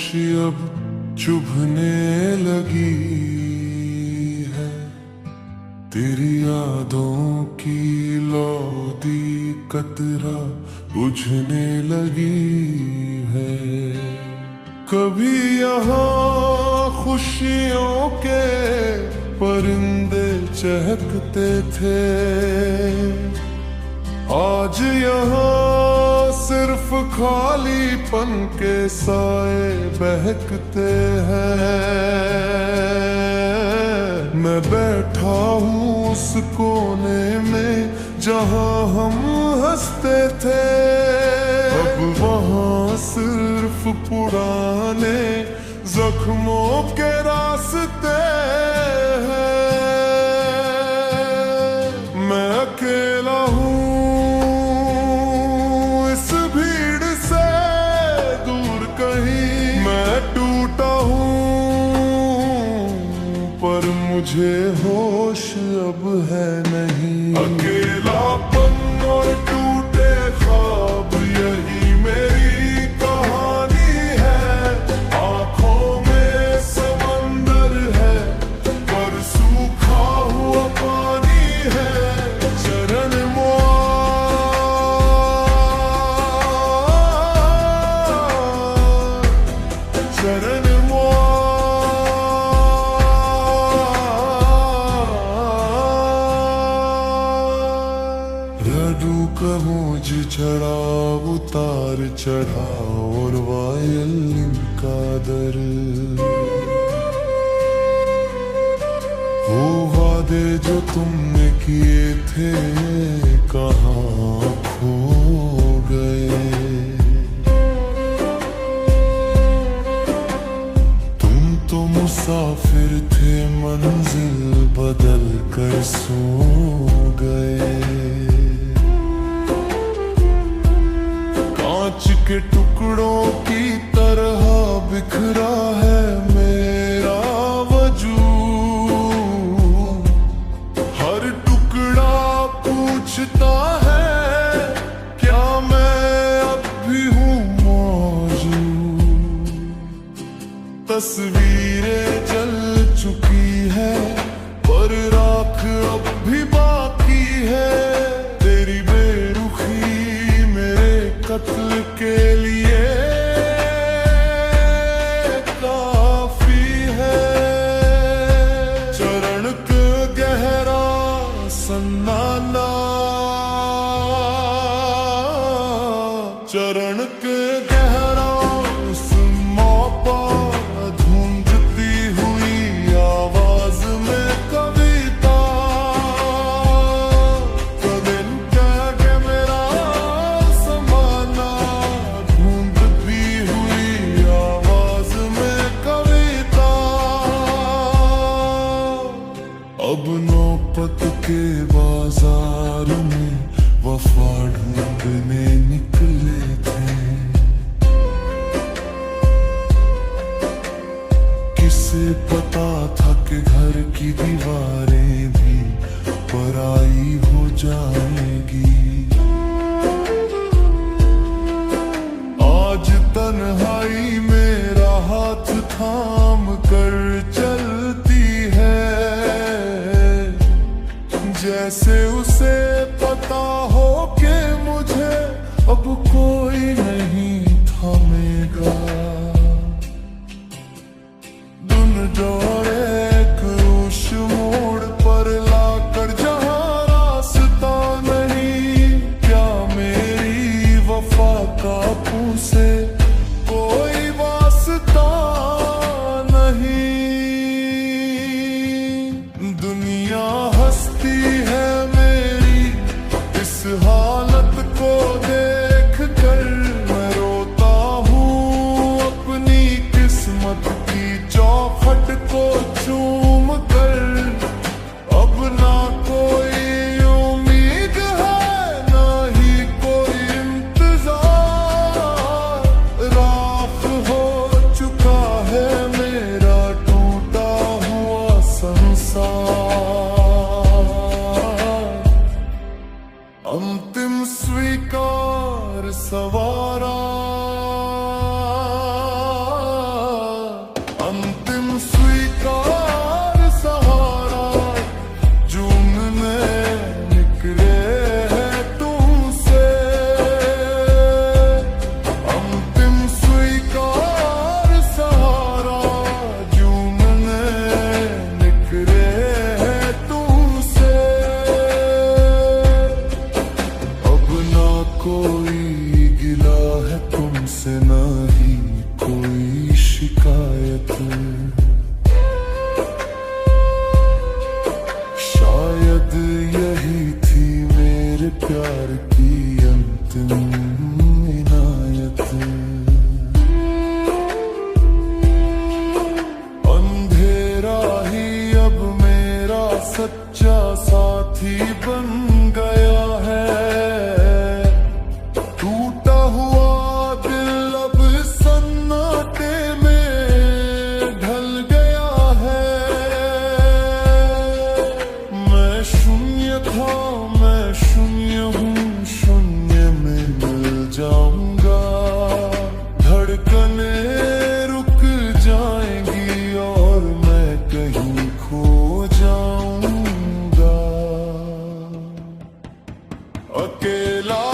खुशी अब चुभने लगी है। तेरी यादों की लौदी कतरा बुझने लगी है। कभी यहाँ खुशियों के परिंदे चहकते थे, आज यहाँ सिर्फ खालीपन के साए बहकते हैं। मैं बैठा हूँ उस कोने में जहाँ हम हंसते थे, अब वहाँ सिर्फ पुराने जख्मों के रास्ते हैं। मैं अकेला हूँ इस भीड़ से दूर कहीं, मैं टूटा हूँ पर मुझे होश अब है नहीं। अकेलापन और टूटे ख्वाब यही मेरी कहानी है। आंखों में समंदर है पर सूखा हुआ पानी है। चरण लड्डू का मुझ चढ़ा उतार चढ़ा और वायलिन का दर। वो वादे जो तुमने किए थे कहाँ खो गए। तुम तो मुसाफिर थे मंजिल बदल कर सो गए। कांच के टुकड़ों की तरह बिखरा है मेरा वजूद। हर टुकड़ा पूछता है क्या मैं अब भी हूँ मौजूद। तस्वीरें जल चुकी है पर राख अब भी बाकी है। तेरी बेरुखी मेरे कत्ल के लिए काफी है। चरण का गहरा सन्नाटा, चरण का गहरा मौपा धूंधती हुई आवाज में कविता। कदिन कह के मेरा समाना धूंधती हुई आवाज में कविता। अब नौपत के बाजार में वफा ढूंढने निकले थे। किसे पता था कि घर की दीवारें भी पराई हो जाएगी। आज तन्हाई मेरा हाथ थाम कर चलती है। जैसे उसे पता हो कि मुझे अब कोई नहीं थामेगा। दुन जोड़े क्रूश मोड़ पर लाकर जहाँ रास्ता नहीं, क्या मेरी वफा का पूछे कोई वास्ता नहीं। दुनिया हंसती है मेरी इस हालत को देख कर। मैं रोता हूँ अपनी किस्मत की चौखट को चूम कर। अब ना कोई उम्मीद है ना ही कोई इंतजार। राख हो चुका है मेरा टूटा हुआ संसार। अंतिम स्वीकार सवारा कोई गिला है तुमसे, ना ही कोई शिकायत। शायद यही थी मेरे प्यार की अंतिम इनायत। अंधेरा ही अब मेरा सच्चा साथी बन गया है। टूटा हुआ दिल अब सन्नाटे में ढल गया है। मैं शून्य था, मैं शून्य हूँ, शून्य में मिल जाऊंगा। धड़कने रुक जाएंगी और मैं कहीं खो जाऊंगा। अकेला